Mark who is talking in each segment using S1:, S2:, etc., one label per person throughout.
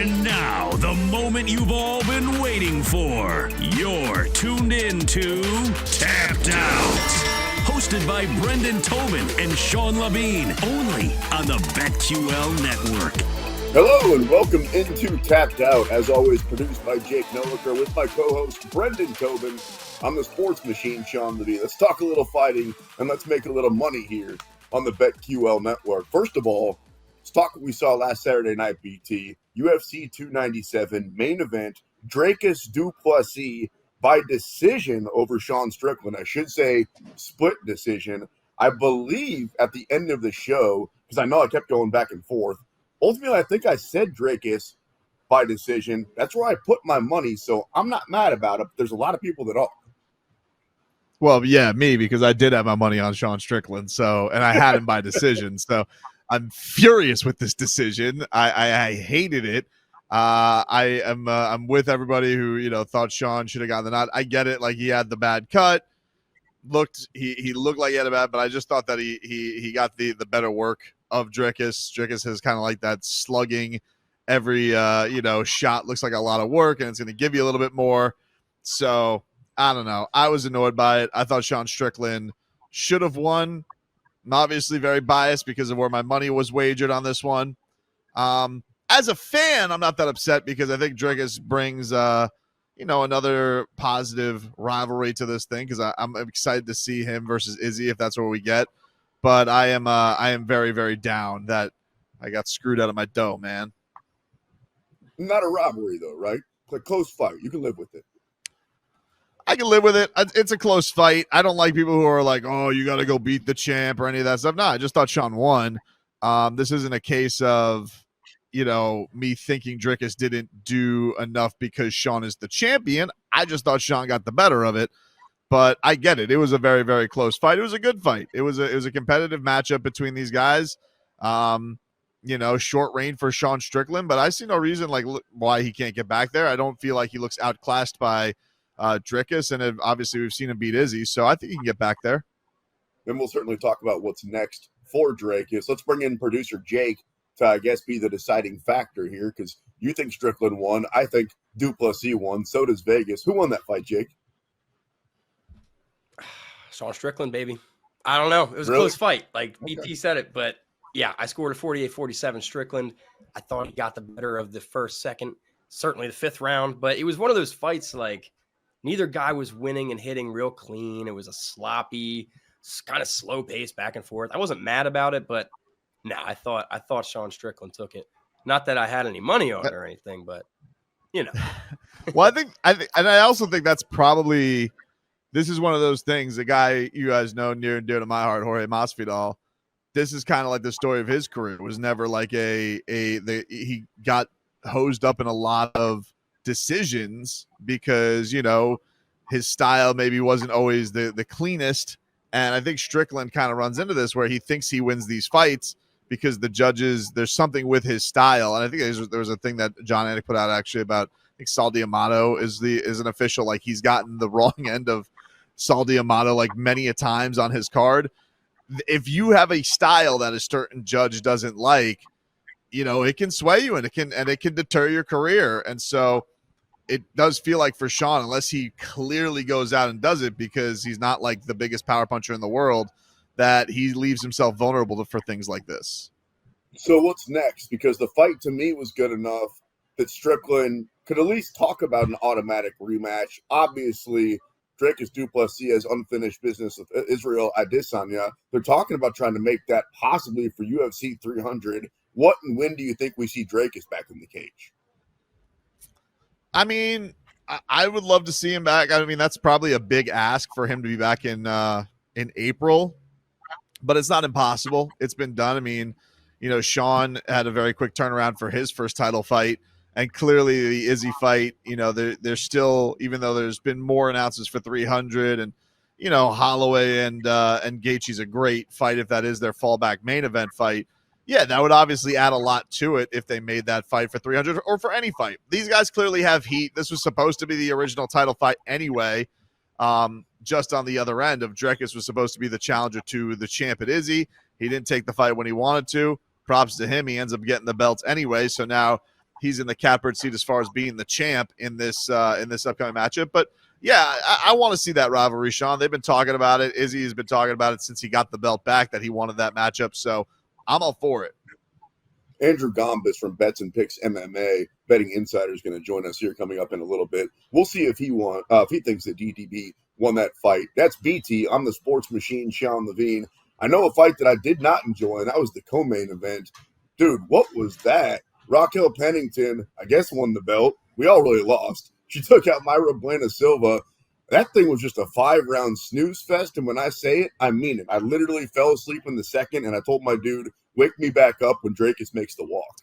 S1: And now, the moment you've all been waiting for. You're tuned in to Tapped Out. Hosted by Brendan Tobin and Sean Levine. Only on the BetQL Network.
S2: Hello and welcome into Tapped Out. As always, produced by Jake Noliker with my co-host Brendan Tobin. I'm the sports machine, Sean Levine. Let's talk a little fighting and let's make a little money here on the BetQL Network. First of all, let's talk what we saw last Saturday night, BT. UFC 297 main event, Dricus du Plessis by decision over Sean Strickland. I should say split decision. I believe at the end of the show, because I know I kept going back and forth, ultimately I think I said Dricus by decision. That's where I put my money, so I'm not mad about it. But there's a lot of people that are.
S3: Well, yeah, me, because I did have my money on Sean Strickland, and I had him by decision. So I'm furious with this decision. I hated it. I'm with everybody who thought Sean should have gotten the nod. I get it, like he had the bad cut. He looked like he had a bad, but I just thought that he got the better work of Dricus. Dricus has kind of like that slugging. Every shot looks like a lot of work, and it's going to give you a little bit more. So I don't know. I was annoyed by it. I thought Sean Strickland should have won. I'm obviously very biased because of where my money was wagered on this one. As a fan, I'm not that upset because I think Dricus brings, another positive rivalry to this thing because I'm excited to see him versus Izzy if that's what we get. But I am very, very down that I got screwed out of my dough, man.
S2: Not a robbery, though, right? It's a close fight. You can live with it.
S3: I can live with it. It's a close fight. I don't like people who are like, oh, you got to go beat the champ or any of that stuff. No, I just thought Sean won. This isn't a case of, me thinking Dricus didn't do enough because Sean is the champion. I just thought Sean got the better of it. But I get it. It was a very, very close fight. It was a good fight. It was a competitive matchup between these guys. Short reign for Sean Strickland, but I see no reason why he can't get back there. I don't feel like he looks outclassed by Dricus, and obviously we've seen him beat Izzy, so I think he can get back there.
S2: Then we'll certainly talk about what's next for Dricus. Let's bring in producer Jake to, I guess, be the deciding factor here, because you think Strickland won. I think du Plessis won. So does Vegas. Who won that fight, Jake?
S4: Sean Strickland, baby. I don't know. It was a close fight. Like BT said it, but yeah, I scored a 48-47 Strickland. I thought he got the better of the first, second, certainly the fifth round, but it was one of those fights neither guy was winning and hitting real clean. It was a sloppy, kind of slow pace back and forth. I wasn't mad about it, but I thought Sean Strickland took it. Not that I had any money on it or anything, but
S3: Well, I think, and I also think that's probably, this is one of those things. The guy you guys know near and dear to my heart, Jorge Masvidal. This is kind of like the story of his career. It was never like he got hosed up in a lot of decisions because his style maybe wasn't always the cleanest, and I think Strickland kind of runs into this where he thinks he wins these fights because the judges, there's something with his style. And I think there was a thing that John Anik put out actually about, I think Saul D'Amato is an official, like he's gotten the wrong end of Saul D'Amato like many a times on his card. If you have a style that a certain judge doesn't like, it can sway you and it can deter your career. And so it does feel like for Sean, unless he clearly goes out and does it because he's not like the biggest power puncher in the world, that he leaves himself vulnerable for things like this.
S2: So what's next? Because the fight to me was good enough that Strickland could at least talk about an automatic rematch. Obviously, Dricus du Plessis has unfinished business with Israel Adesanya. They're talking about trying to make that possibly for UFC 300. What and when do you think we see Dricus back in the cage?
S3: I mean, I would love to see him back. I mean, that's probably a big ask for him to be back in April, but it's not impossible. It's been done. I mean, Sean had a very quick turnaround for his first title fight, and clearly the Izzy fight, there's still, even though there's been more announcements for 300 and, Holloway and Gaethje's a great fight if that is their fallback main event fight. Yeah, that would obviously add a lot to it if they made that fight for 300 or for any fight. These guys clearly have heat. This was supposed to be the original title fight anyway. Just on the other end of Dricus was supposed to be the challenger to the champ at Izzy. He didn't take the fight when he wanted to. Props to him. He ends up getting the belts anyway. So now he's in the catbird seat as far as being the champ in this upcoming matchup. But yeah, I want to see that rivalry, Sean. They've been talking about it. Izzy has been talking about it since he got the belt back, that he wanted that matchup. So I'm all for it.
S2: Andrew Gombis from Bets and Picks MMA Betting Insider is going to join us here coming up in a little bit. We'll see if he thinks that DDB won that fight. That's BT. I'm the sports machine, Sean Levine. I know a fight that I did not enjoy, and that was the co-main event. Dude, what was that? Raquel Pennington, I guess, won the belt. We all really lost. She took out Mayra Buena Silva. That thing was just a 5-round snooze fest, and when I say it, I mean it. I literally fell asleep in the second, and I told my dude, wake me back up when Drakus makes the walk.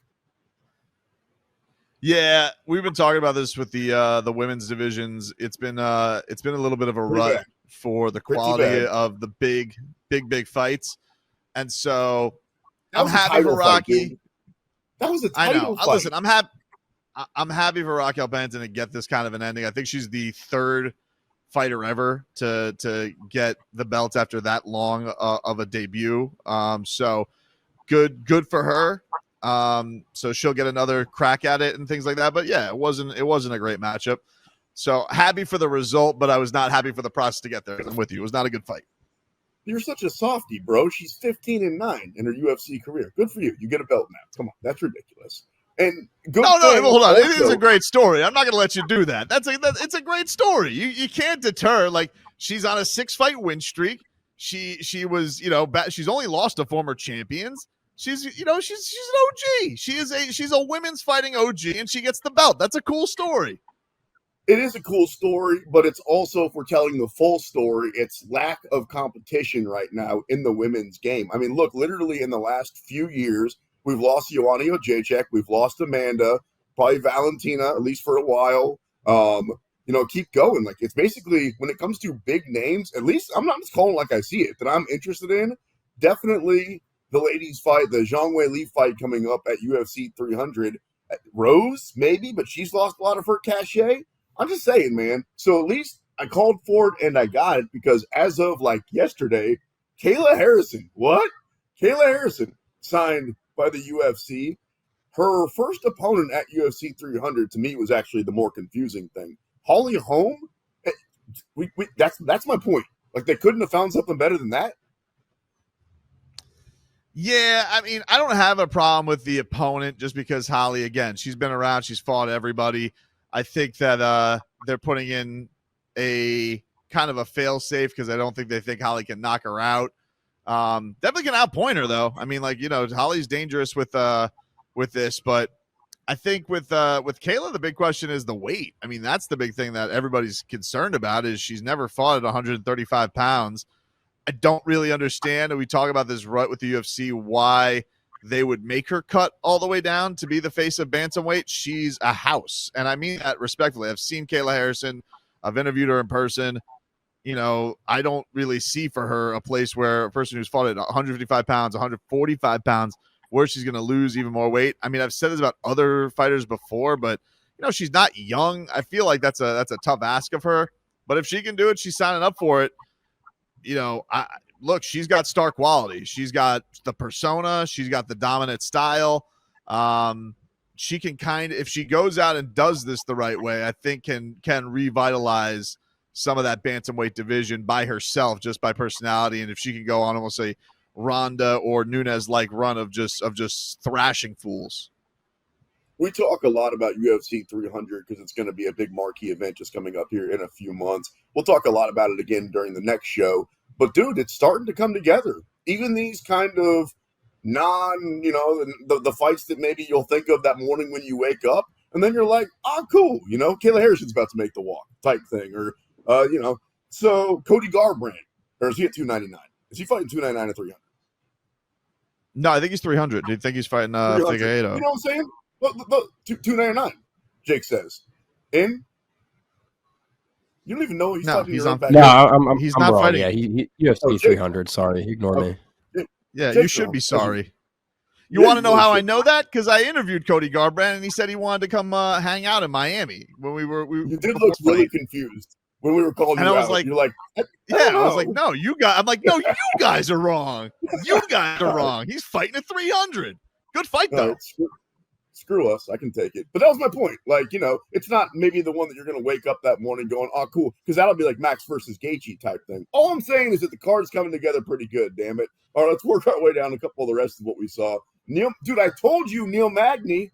S3: Yeah, we've been talking about this with the women's divisions. It's been a little bit of a rut for the quality of the big fights, and so I'm happy for Rocky.
S2: That was a title fight.
S3: Listen, I'm happy for Raquel Pennington to get this kind of an ending. I think she's the third fighter ever to get the belt after that long of a debut. So good for her. So she'll get another crack at it and things like that. But yeah, it wasn't a great matchup. So happy for the result, but I was not happy for the process to get there. I'm with you. It was not a good fight.
S2: You're such a softie, bro. She's 15-9 in her UFC career. Good for you. You get a belt now. Come on, that's ridiculous. And good.
S3: No, hold on. It is a great story. I'm not going to let you do that. It's a gregreat story. You can't deter. Like, she's on a 6-fight win streak. She was, she's only lost to former champions. She's an OG. She's a women's fighting OG, and she gets the belt. That's a cool story.
S2: It is a cool story, but it's also, if we're telling the full story, it's lack of competition right now in the women's game. I mean, look, literally in the last few years, we've lost Joanna Jacek, we've lost Amanda, probably Valentina, at least for a while. Keep going. Like, it's basically, when it comes to big names, at least I'm not just calling like I see it, that I'm interested in, definitely the ladies fight, the Zhang Wei Li fight coming up at UFC 300. Rose, maybe, but she's lost a lot of her cachet. I'm just saying, man. So at least I called for it and I got it, because as of like yesterday, Kayla Harrison signed by the UFC. Her first opponent at UFC 300 to me was actually the more confusing thing. Holly Holm. That's my point. Like, they couldn't have found something better than that.
S3: Yeah, I mean, I don't have a problem with the opponent just because Holly, again, she's been around, she's fought everybody. I think that they're putting in a kind of a fail-safe because I don't think they think Holly can knock her out. Definitely can outpoint her, though. I mean, Holly's dangerous with this, but I think with Kayla, the big question is the weight. I mean, that's the big thing that everybody's concerned about, is she's never fought at 135 pounds. I don't really understand, and we talk about this right with the UFC, why they would make her cut all the way down to be the face of bantamweight. She's a house, and I mean that respectfully. I've seen Kayla Harrison. I've interviewed her in person. I don't really see for her a place where a person who's fought at 155 pounds, 145 pounds, where she's going to lose even more weight. I mean, I've said this about other fighters before, but she's not young. I feel like that's a tough ask of her. But if she can do it, she's signing up for it. Look, she's got star quality. She's got the persona. She's got the dominant style. She can if she goes out and does this the right way, I think can revitalize some of that bantamweight division by herself, just by personality. And if she can go on almost a Ronda or Nunes-like run of just thrashing fools.
S2: We talk a lot about UFC 300 because it's going to be a big marquee event just coming up here in a few months. We'll talk a lot about it again during the next show. But, dude, it's starting to come together. Even these kind of the fights that maybe you'll think of that morning when you wake up, and then you're like, cool, Kayla Harrison's about to make the walk type thing. Or, so Cody Garbrandt, or is he at 299? Is he fighting 299 or 300?
S3: No, I think he's 300. Do you think he's fighting Figueiredo?
S2: You know what I'm saying? 299, Jake says. In? You don't even know he's fighting.
S4: He's not
S2: wrong.
S4: Fighting. Yeah, he UFC 300. Sorry, ignore me.
S3: Yeah, you should be sorry. You want to know how I know that? Because I interviewed Cody Garbrandt, and he said he wanted to come hang out in Miami when we were.
S2: You did look really confused when we were calling you out.
S3: I was like,
S2: you're like,
S3: I was like, no, you guys. I'm like, no, you guys are wrong. You guys are wrong. He's fighting at 300. Good fight though.
S2: screw us. I can take it. But that was my point. Like, you know, it's not maybe the one that you're going to wake up that morning going, oh, cool. Because that'll be like Max versus Gaethje type thing. All I'm saying is that the card's coming together pretty good, damn it. All right, let's work our way down a couple of the rest of what we saw. Dude, I told you Neil Magny,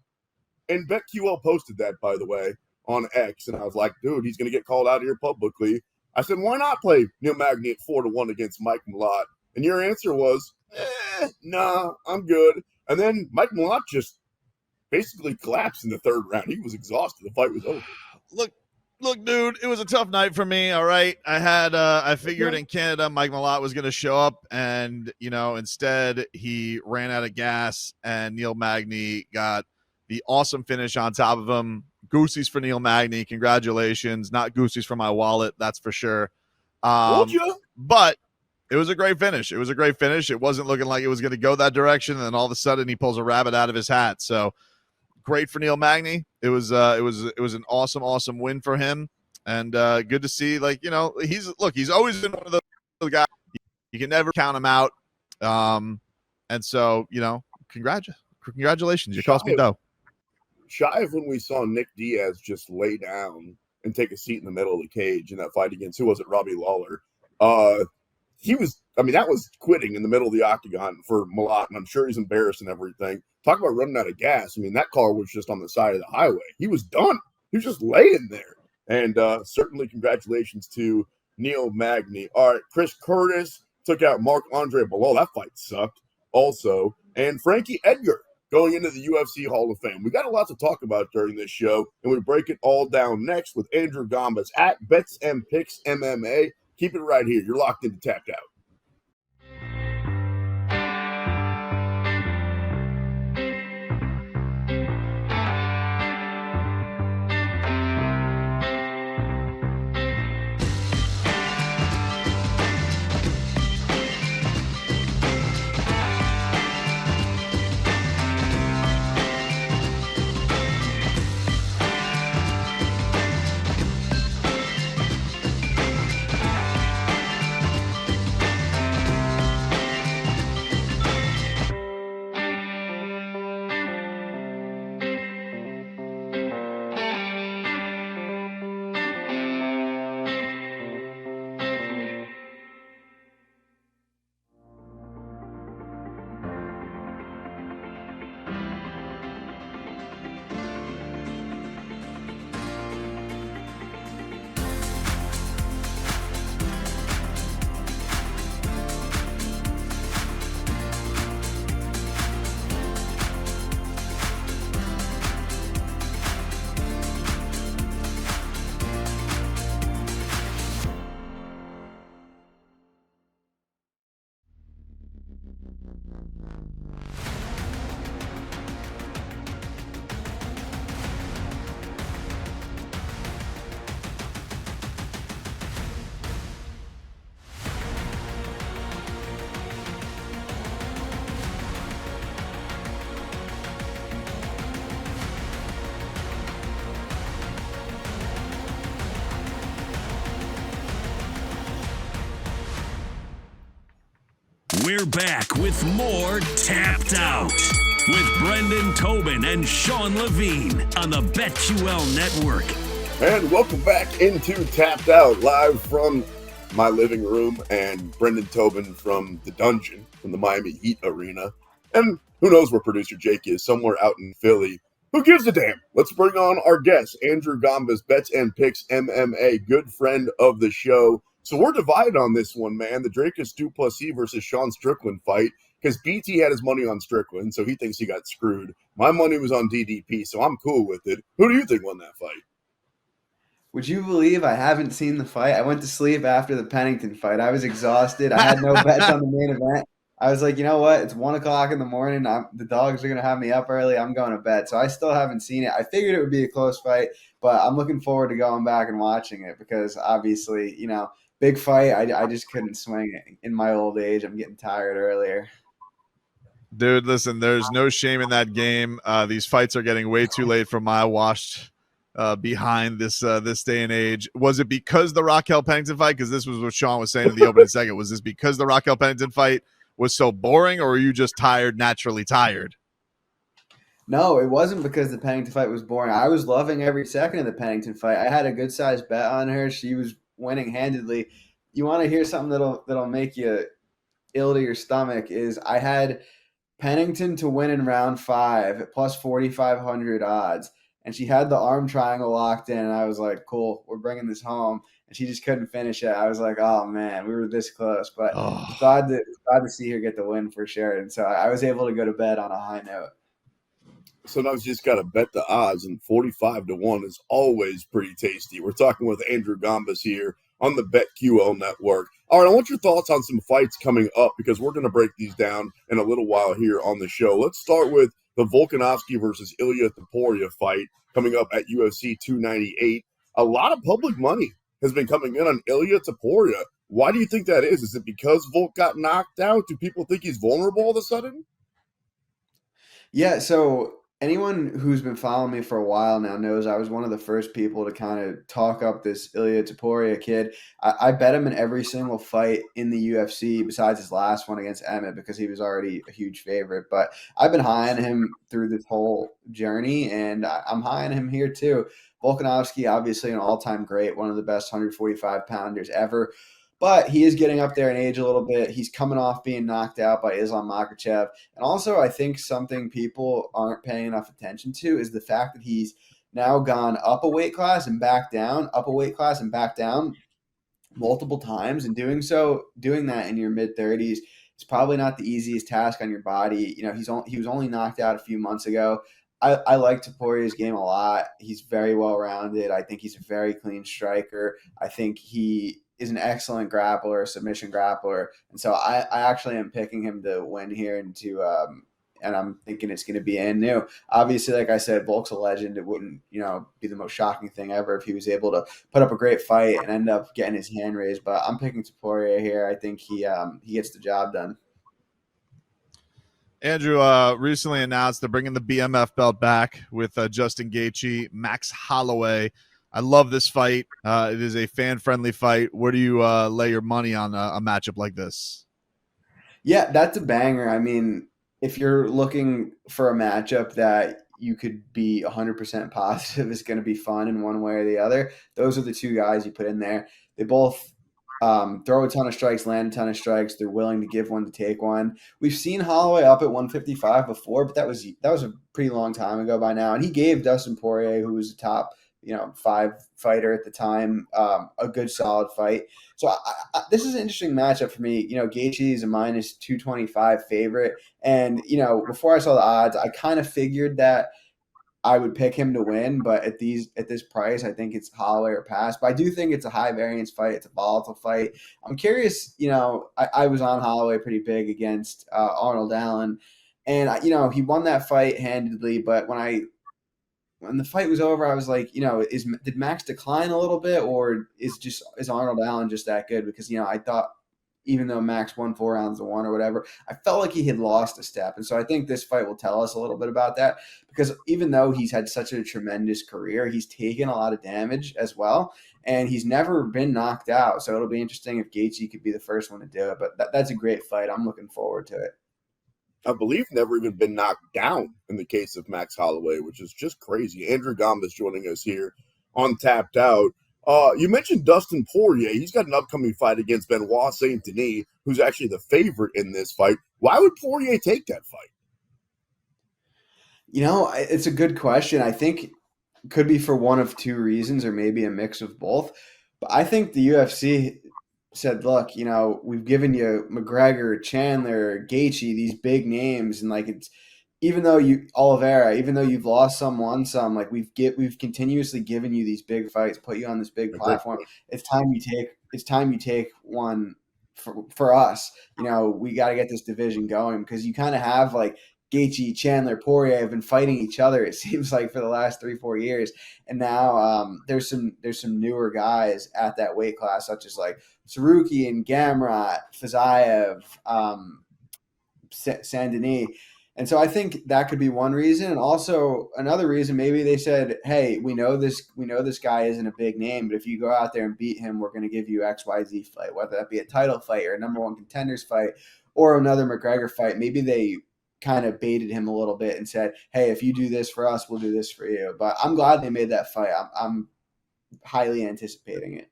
S2: and BetQL posted that, by the way, on X. And I was like, dude, he's going to get called out here publicly. I said, why not play Neil Magny at 4-1 against Mike Malott? And your answer was, nah, I'm good. And then Mike Malott just basically collapsed in the third round. He was exhausted. The fight was over.
S3: Look, dude, it was a tough night for me. All right. I figured in Canada, Mike Malott was going to show up, and, you know, instead he ran out of gas, and Neil Magny got the awesome finish on top of him. Goosies for Neil Magny. Congratulations. Not goosies for my wallet. That's for sure.
S2: Told you.
S3: But it was a great finish. It wasn't looking like it was going to go that direction. And then all of a sudden he pulls a rabbit out of his hat. So great for Neil Magny. It was an awesome win for him. And good to see, like, you know, he's always been one of those guys. You can never count him out. And so, you know, congratulations. You cost me dough.
S2: Shy of when we saw Nick Diaz just lay down and take a seat in the middle of the cage in that fight against, who was it, Robbie Lawler. That was quitting in the middle of the octagon for Malott, and I'm sure he's embarrassed and everything. Talk about running out of gas. I mean, that car was just on the side of the highway. He was done. He was just laying there. And certainly congratulations to Neil Magny. All right, Chris Curtis took out Marc-Andre Belal. That fight sucked also. And Frankie Edgar going into the UFC Hall of Fame. We got a lot to talk about during this show, and we break it all down next with Andrew Gambas at Bets and Picks MMA. Keep it right here. You're locked into Tapped Out.
S1: We're back with more Tapped Out with Brendan Tobin and Sean Levine on the BetQL Network.
S2: And welcome back into Tapped Out, live from my living room, and Brendan Tobin from the dungeon, from the Miami Heat arena. And who knows where producer Jake is, somewhere out in Philly. Who gives a damn? Let's bring on our guest, Andrew Gambas, Bets and Picks MMA, good friend of the show. So we're divided on this one, man. The Dracus du Plessis versus Sean Strickland fight, because BT had his money on Strickland, so he thinks he got screwed. My money was on DDP, so I'm cool with it. Who do you think won that fight?
S5: Would you believe I haven't seen the fight? I went to sleep after the Pennington fight. I was exhausted. I had no bets on the main event. I was like, you know what? It's 1 o'clock in the morning. The dogs are going to have me up early. I'm going to bed. So I still haven't seen it. I figured it would be a close fight, but I'm looking forward to going back and watching it because obviously, you know, big fight. I just couldn't swing it in my old age. I'm getting tired earlier.
S3: Dude, listen, there's no shame in that game. These fights are getting way too late for my washed behind this day and age. Was it because the Raquel Pennington fight? Because this was what Sean was saying in the opening segment. Was this because the Raquel Pennington fight was so boring, or were you just tired, naturally tired?
S5: No, it wasn't because the Pennington fight was boring. I was loving every second of the Pennington fight. I had a good sized bet on her. She was winning handedly. You want to hear something that'll make you ill to your stomach? Is I had Pennington to win in round 5 at plus 4,500 odds, and she had the arm triangle locked in. And I was like, "Cool, we're bringing this home." And she just couldn't finish it. I was like, "Oh man, we were this close." But it's
S3: Oh.
S5: glad to see her get the win for sure. And so I was able to go to bed on a high note.
S2: Sometimes you just got to bet the odds, and 45-1 is always pretty tasty. We're talking with Andrew Gombas here on the BetQL network. All right, I want your thoughts on some fights coming up because we're going to break these down in a little while here on the show. Let's start with the Volkanovski versus Ilia Topuria fight coming up at UFC 298. A lot of public money has been coming in on Ilia Topuria. Why do you think that is? Is it because Volk got knocked out? Do people think he's vulnerable all of a sudden?
S5: Yeah, so anyone who's been following me for a while now knows I was one of the first people to kind of talk up this Ilia Topuria kid. I bet him in every single fight in the UFC besides his last one against Emmett because he was already a huge favorite. But I've been high on him through this whole journey, and I'm high on him here too. Volkanovski, obviously an all-time great, one of the best 145-pounders ever. But he is getting up there in age a little bit. He's coming off being knocked out by Islam Makhachev. And also, I think something people aren't paying enough attention to is the fact that he's now gone up a weight class and back down, up a weight class and back down multiple times. And doing that in your mid-30s is probably not the easiest task on your body. You know, he was only knocked out a few months ago. I like Topuria's game a lot. He's very well-rounded. I think he's a very clean striker. I think he is an excellent grappler, a submission grappler. And so I actually am picking him to win here and I'm thinking it's going to be new. Obviously, like I said, Volk's a legend. It wouldn't, be the most shocking thing ever if he was able to put up a great fight and end up getting his hand raised. But I'm picking Topuria here. I think he gets the job done.
S3: Andrew recently announced they're bringing the BMF belt back with Justin Gaethje, Max Holloway. I love this fight. It is a fan-friendly fight. Where do you lay your money on a matchup like this?
S5: Yeah, that's a banger. I mean, if you're looking for a matchup that you could be 100% positive is going to be fun in one way or the other, those are the two guys you put in there. They both throw a ton of strikes, land a ton of strikes. They're willing to give one to take one. We've seen Holloway up at 155 before, but that was a pretty long time ago by now. And he gave Dustin Poirier, who was the top 5 fighter at the time, a good solid fight. So this is an interesting matchup for me. Gaethje is a minus 225 favorite. And, before I saw the odds, I kind of figured that I would pick him to win, but at this price, I think it's Holloway or pass. But I do think it's a high variance fight. It's a volatile fight. I'm curious. I was on Holloway pretty big against Arnold Allen, and he won that fight handedly. But when the fight was over, I was like, did Max decline a little bit, or is Arnold Allen just that good? Because I thought, even though Max won 4 rounds to 1 or whatever, I felt like he had lost a step. And so I think this fight will tell us a little bit about that, because even though he's had such a tremendous career, he's taken a lot of damage as well, and he's never been knocked out. So it'll be interesting if Gaethje could be the first one to do it. But that's a great fight. I'm looking forward to it.
S2: I believe never even been knocked down in the case of Max Holloway, which is just crazy. Andrew Gombas joining us here on Tapped Out. You mentioned Dustin Poirier. He's got an upcoming fight against Benoit Saint Denis, who's actually the favorite in this fight. Why would Poirier take that fight?
S5: It's a good question. I think it could be for one of two reasons, or maybe a mix of both. But I think the UFC said, look, we've given you McGregor, Chandler, Gaethje, these big names, and it's even though you've lost some, won some, we've continuously given you these big fights, put you on this big platform. It's time you take one for us. We got to get this division going, because you kind of have Gaethje, Chandler, Poirier have been fighting each other, it seems like, for the last 3-4 years, and now there's some newer guys at that weight class, such as Saruki and Gamrot, Fazayev, Saint-Denis. And so I think that could be one reason. And also another reason, maybe they said, hey, we know this guy isn't a big name, but if you go out there and beat him, we're going to give you XYZ fight, whether that be a title fight or a number one contenders fight or another McGregor fight. Maybe they kind of baited him a little bit and said, hey, if you do this for us, we'll do this for you. But I'm glad they made that fight. I'm highly anticipating it.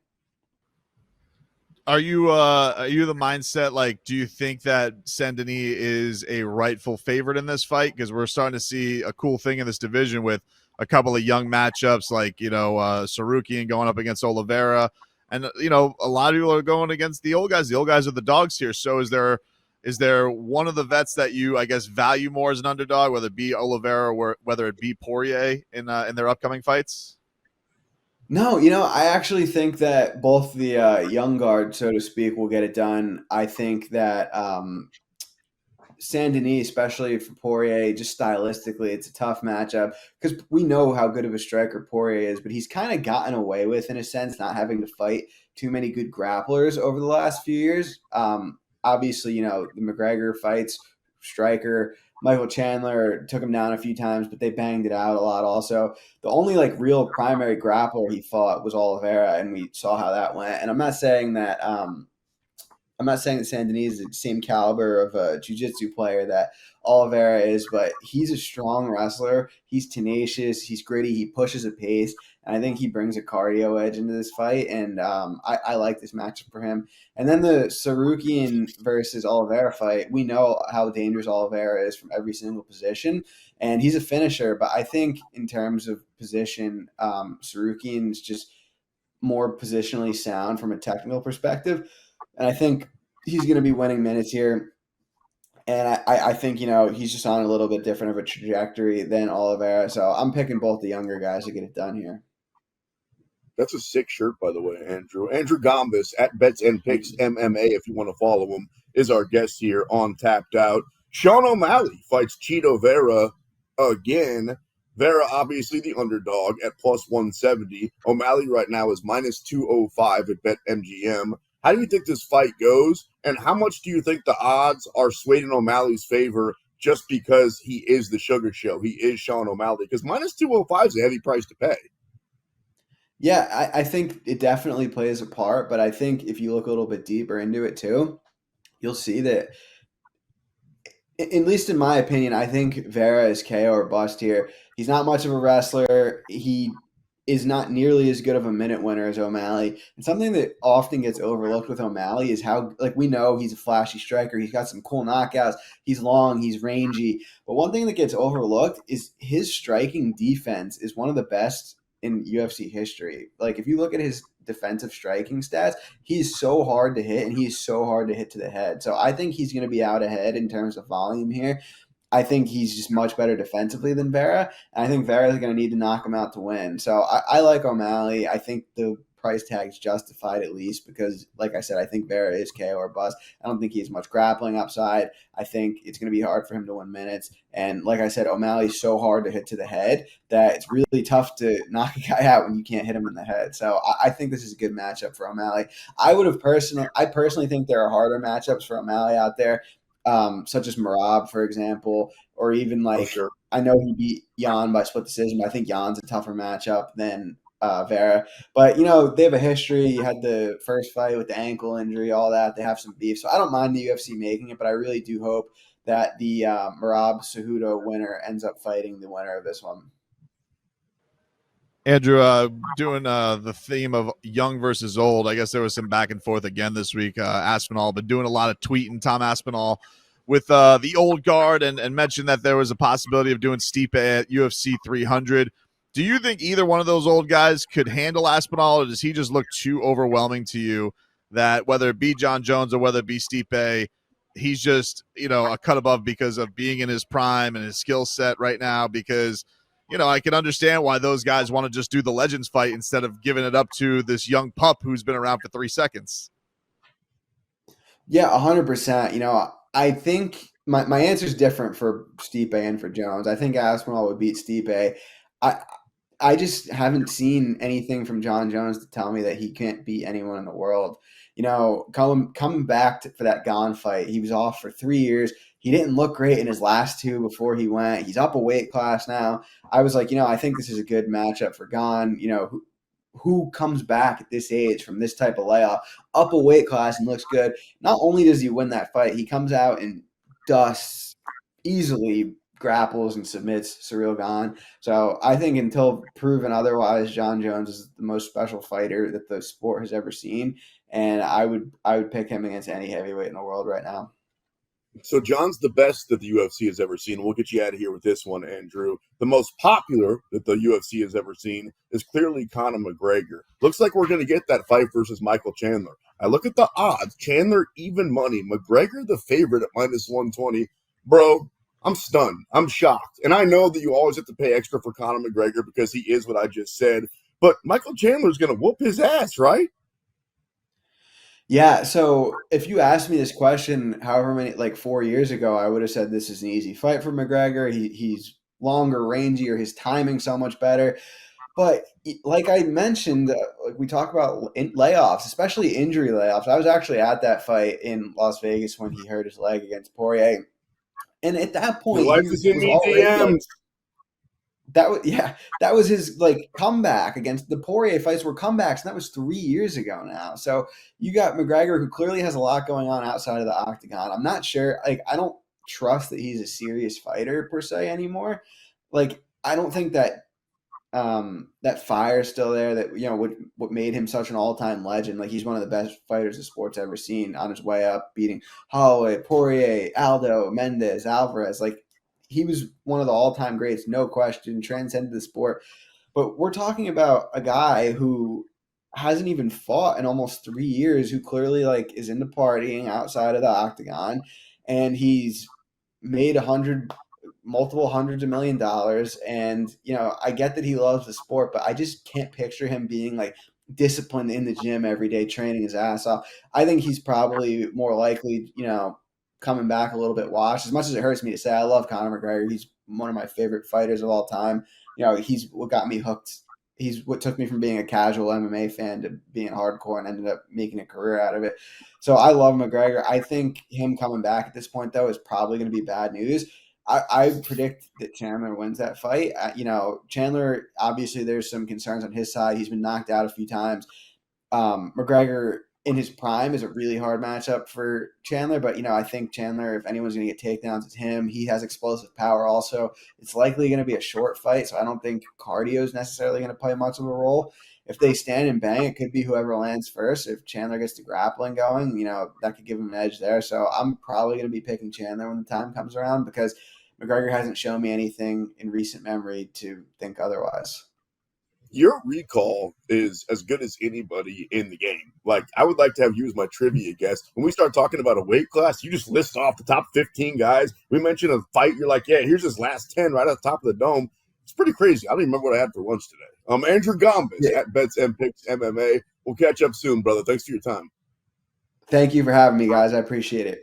S3: Are you the mindset, like, do you think that Saint-Denis is a rightful favorite in this fight? Because we're starting to see a cool thing in this division with a couple of young matchups, like, Sarukian going up against Oliveira. And, a lot of people are going against the old guys. The old guys are the dogs here. So is there one of the vets that you, I guess, value more as an underdog, whether it be Oliveira or whether it be Poirier in their upcoming fights?
S5: No, I actually think that both the young guard, so to speak, will get it done. I think that Saint-Denis, especially for Poirier, just stylistically, it's a tough matchup because we know how good of a striker Poirier is, but he's kind of gotten away with, in a sense, not having to fight too many good grapplers over the last few years. Obviously, the McGregor fights, striker, Michael Chandler took him down a few times, but they banged it out a lot also. The only real primary grappler he fought was Oliveira, and we saw how that went. And I'm not saying that Saint-Denis is the same caliber of a jiu-jitsu player that Oliveira is, but he's a strong wrestler. He's tenacious. He's gritty. He pushes a pace. And I think he brings a cardio edge into this fight. And I like this matchup for him. And then the Sarukian versus Oliveira fight, we know how dangerous Oliveira is from every single position. And he's a finisher. But I think in terms of position, Sarukian is just more positionally sound from a technical perspective. And I think he's going to be winning minutes here. And I think, he's just on a little bit different of a trajectory than Oliveira. So I'm picking both the younger guys to get it done here.
S2: That's a sick shirt, by the way, Andrew. Andrew Gombis at Bets and Picks MMA, if you want to follow him, is our guest here on Tapped Out. Sean O'Malley fights Chito Vera again. Vera, obviously the underdog at plus 170. O'Malley right now is minus 205 at BetMGM. How do you think this fight goes, and how much do you think the odds are swayed in O'Malley's favor just because he is the Sugar Show? He is Sean O'Malley, because minus 205 is a heavy price to pay.
S5: Yeah, I think it definitely plays a part, but I think if you look a little bit deeper into it too, you'll see that, at least in my opinion, I think Vera is KO or bust here. He's not much of a wrestler. He is not nearly as good of a minute winner as O'Malley. And something that often gets overlooked with O'Malley is how, we know he's a flashy striker. He's got some cool knockouts. He's long. He's rangy. But one thing that gets overlooked is his striking defense is one of the best in UFC history. If you look at his defensive striking stats, he's so hard to hit, and he's so hard to hit to the head. So I think he's going to be out ahead in terms of volume here. I think he's just much better defensively than Vera, and I think Vera is going to need to knock him out to win. So I like O'Malley. I think the price tag is justified, at least because, like I said, I think Vera is KO or bust. I don't think he has much grappling upside. I think it's going to be hard for him to win minutes. And like I said, O'Malley's so hard to hit to the head that it's really tough to knock a guy out when you can't hit him in the head. So I think this is a good matchup for O'Malley. I personally think there are harder matchups for O'Malley out there. Such as Merab, for example, or even
S2: Sure.
S5: I know he beat Jan by split decision, but I think Jan's a tougher matchup than Vera. But, they have a history. You had the first fight with the ankle injury, all that. They have some beef. So I don't mind the UFC making it, but I really do hope that the Merab Cejudo winner ends up fighting the winner of this one.
S3: Andrew, doing the theme of young versus old, I guess there was some back and forth again this week. Aspinall been doing a lot of tweeting, Tom Aspinall, with the old guard, and mentioned that there was a possibility of doing Stipe at UFC 300. Do you think either one of those old guys could handle Aspinall, or does he just look too overwhelming to you that whether it be John Jones or whether it be Stipe, he's just, a cut above because of being in his prime and his skill set right now? Because I can understand why those guys want to just do the Legends fight instead of giving it up to this young pup who's been around for 3 seconds.
S5: Yeah, 100%. I think my answer is different for Stipe and for Jones. I think Aspinall would beat Stipe. I just haven't seen anything from John Jones to tell me that he can't beat anyone in the world. Coming back for that Gane fight, he was off for 3 years. He didn't look great in his last two before he went. He's up a weight class now. I was like, I think this is a good matchup for Gane. Who comes back at this age from this type of layoff, up a weight class and looks good? Not only does he win that fight, he comes out and dusts easily grapples and submits Cyril Gane. So I think until proven otherwise, John Jones is the most special fighter that the sport has ever seen, and I would pick him against any heavyweight in the world right now.
S2: So John's the best that the UFC has ever seen. We'll get you out of here with this one, Andrew. The most popular that the UFC has ever seen is clearly Conor McGregor. Looks like we're going to get that fight versus Michael Chandler. I look at the odds. Chandler even money. McGregor the favorite at minus 120. Bro, I'm stunned. I'm shocked. And I know that you always have to pay extra for Conor McGregor because he is what I just said. But Michael Chandler's going to whoop his ass, right?
S5: Yeah, so if you asked me this question, however many, like 4 years ago, I would have said this is an easy fight for McGregor. He's longer, rangier, his timing so much better. But like I mentioned, like we talk about layoffs, especially injury layoffs. I was actually at that fight in Las Vegas when he hurt his leg against Poirier, and at that point,
S2: Your life is in me DMs.
S5: That was his like comeback against the Poirier fights were comebacks, and that was 3 years ago now. So you got McGregor, who clearly has a lot going on outside of the octagon. I'm not sure, like I don't trust that he's a serious fighter per se anymore. Like I don't think that that fire is still there. That what made him such an all-time legend. Like he's one of the best fighters the sport's ever seen. On his way up, beating Holloway, Poirier, Aldo, Mendes, Alvarez, like. He was one of the all-time greats, no question, transcended the sport. But we're talking about a guy who hasn't even fought in almost 3 years, who clearly like is into partying outside of the octagon, and he's made multiple hundreds of $1 million. And I get that he loves the sport, but I just can't picture him being like disciplined in the gym every day, training his ass off. I think he's probably more likely, coming back a little bit washed. As much as it hurts me to say, I love Conor McGregor. He's one of my favorite fighters of all time. He's what got me hooked. He's what took me from being a casual MMA fan to being hardcore and ended up making a career out of it. So I love McGregor. I think him coming back at this point, though, is probably going to be bad news. I predict that Chandler wins that fight. Chandler, obviously there's some concerns on his side. He's been knocked out a few times. McGregor in his prime is a really hard matchup for Chandler, but I think Chandler, if anyone's going to get takedowns, it's him. He has explosive power also. It's likely going to be a short fight, so I don't think cardio is necessarily going to play much of a role. If they stand and bang, it could be whoever lands first. If Chandler gets the grappling going, that could give him an edge there. So I'm probably going to be picking Chandler when the time comes around because McGregor hasn't shown me anything in recent memory to think otherwise.
S2: Your recall is as good as anybody in the game. Like, I would like to have you as my trivia guest. When we start talking about a weight class, you just list off the top 15 guys. We mentioned a fight. You're like, yeah, here's his last 10 right at the top of the dome. It's pretty crazy. I don't even remember what I had for lunch today. Andrew Gombis at Bets and Picks MMA. We'll catch up soon, brother. Thanks for your time.
S5: Thank you for having me, guys. I appreciate it.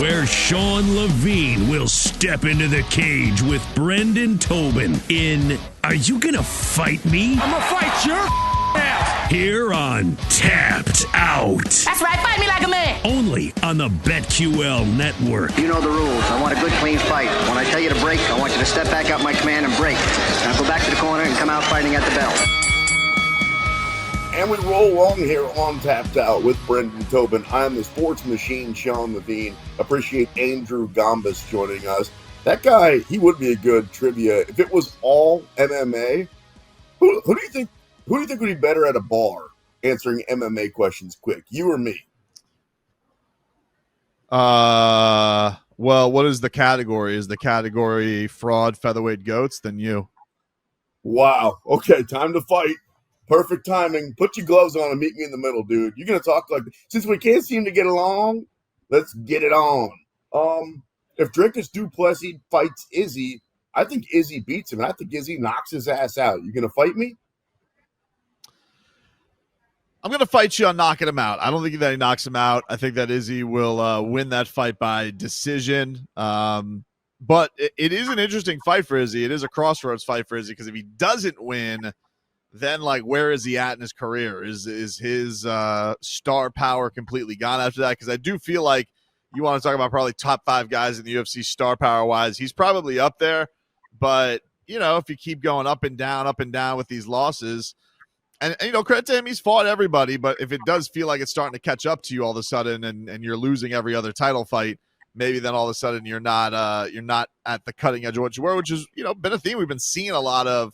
S1: Where Sean Levine will step into the cage with Brendan Tobin in Are You Gonna Fight Me?
S6: I'm gonna fight your
S1: out. Here on Tapped Out.
S6: That's right. Fight me like a man.
S1: Only on the BetQL network.
S7: You know the rules. I want a good, clean fight. When I tell you to break, I want you to step back at my command and break. Now go back to the corner and come out fighting at the bell.
S2: And we roll along here on Tapped Out with Brendan Tobin. I'm the sports machine, Sean Levine. Appreciate Andrew Gombas joining us. That guy, he would be a good trivia. If it was all MMA, who do you think would be better at a bar answering MMA questions quick? You or me?
S3: Well, what is the category? Is the category fraud, featherweight, goats? Then you.
S2: Wow. Okay, time to fight. Perfect timing. Put your gloves on and meet me in the middle, dude. You're going to talk like, since we can't seem to get along, let's get it on. If Dricus Du Plessis fights Izzy, I think Izzy beats him. And I think Izzy knocks his ass out. You going to fight me?
S3: I'm going to fight you on knocking him out. I don't think that he knocks him out. I think that Izzy will win that fight by decision. But it is an interesting fight for Izzy. It is a crossroads fight for Izzy because if he doesn't win, then like where is he at in his career? Is his star power completely gone after that? Because I do feel like you want to talk about probably top 5 guys in the UFC star power wise. He's probably up there, but you know, if you keep going up and down with these losses, and you know, credit to him, he's fought everybody. But if it does feel like it's starting to catch up to you all of a sudden, and you're losing every other title fight, maybe then all of a sudden you're not at the cutting edge of what you were, which is, you know, been a theme we've been seeing a lot of.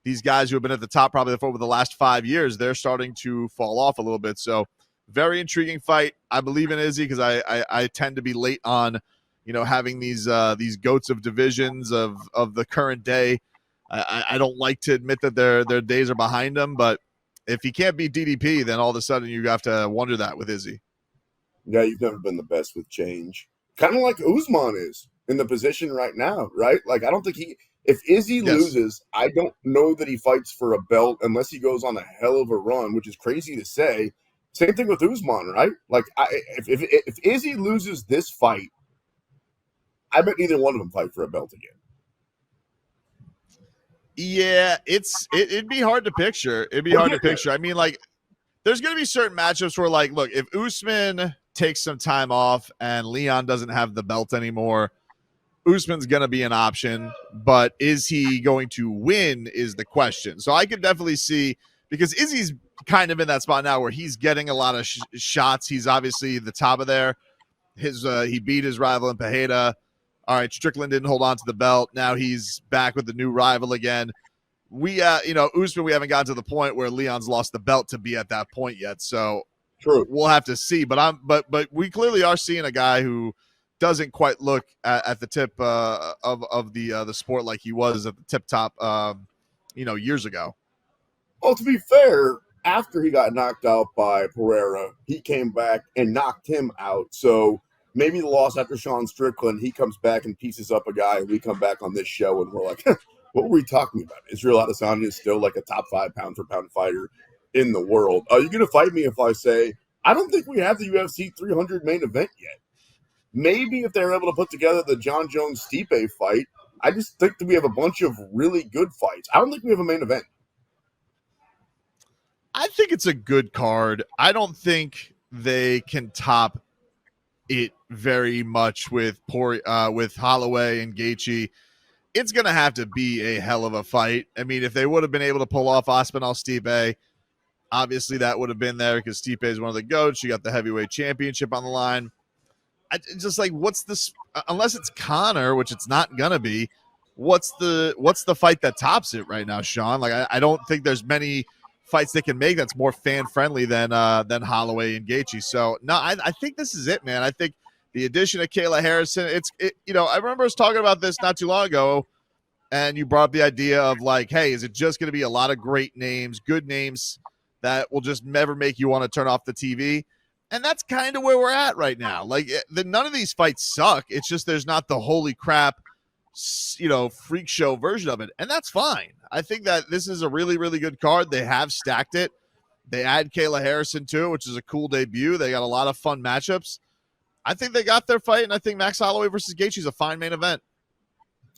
S3: These guys who have been at the top probably over the last 5 years, they're starting to fall off a little bit. So very intriguing fight. I believe in Izzy because I tend to be late on, you know, having these goats of divisions of the current day. I don't like to admit that their days are behind them, but if he can't beat DDP, then all of a sudden you have to wonder that with Izzy.
S2: Yeah, you've never been the best with change. Kind of like Usman is in the position right now, right? Like, I don't think if Izzy loses, I don't know that he fights for a belt unless he goes on a hell of a run, which is crazy to say. Same thing with Usman, right? Like, if Izzy loses this fight, I bet neither one of them fight for a belt again.
S3: Yeah, it'd be hard to picture. It'd be hard to picture. I mean, like, there's going to be certain matchups where, like, look, if Usman takes some time off and Leon doesn't have the belt anymore, Usman's going to be an option, but is he going to win is the question. So I could definitely see, because Izzy's kind of in that spot now where he's getting a lot of shots. He's obviously the top of there. He beat his rival in Pereira. All right, Strickland didn't hold on to the belt. Now he's back with the new rival again. We, Usman, we haven't gotten to the point where Leon's lost the belt to be at that point yet. So
S2: true,
S3: we'll have to see. But we clearly are seeing a guy who doesn't quite look at the tip of the sport like he was at the tip top, years ago.
S2: Well, to be fair, after he got knocked out by Pereira, he came back and knocked him out. So maybe the loss after Sean Strickland, he comes back and pieces up a guy, and we come back on this show and we're like, what were we talking about? Israel Adesanya is still like a top 5 pound-for-pound fighter in the world. Are you going to fight me if I say, I don't think we have the UFC 300 main event yet? Maybe if they're able to put together the John Jones-Stipe fight, I just think that we have a bunch of really good fights. I don't think we have a main event.
S3: I think it's a good card. I don't think they can top it very much with Holloway and Gaethje. It's going to have to be a hell of a fight. I mean, if they would have been able to pull off Aspinall-Stipe, obviously that would have been there because Stipe is one of the GOATs. You got the heavyweight championship on the line. Just like, what's this? Unless it's Conor, which it's not gonna be. What's the fight that tops it right now, Sean? Like, I don't think there's many fights they can make that's more fan friendly than Holloway and Gaethje. So no, I think this is it, man. I think the addition of Kayla Harrison. I remember us talking about this not too long ago, and you brought up the idea of like, hey, is it just going to be a lot of great names, good names that will just never make you want to turn off the TV? And that's kind of where we're at right now. Like, none of these fights suck. It's just there's not the holy crap, freak show version of it. And that's fine. I think that this is a really, really good card. They have stacked it. They add Kayla Harrison too, which is a cool debut. They got a lot of fun matchups. I think they got their fight, and I think Max Holloway versus Gaethje is a fine main event.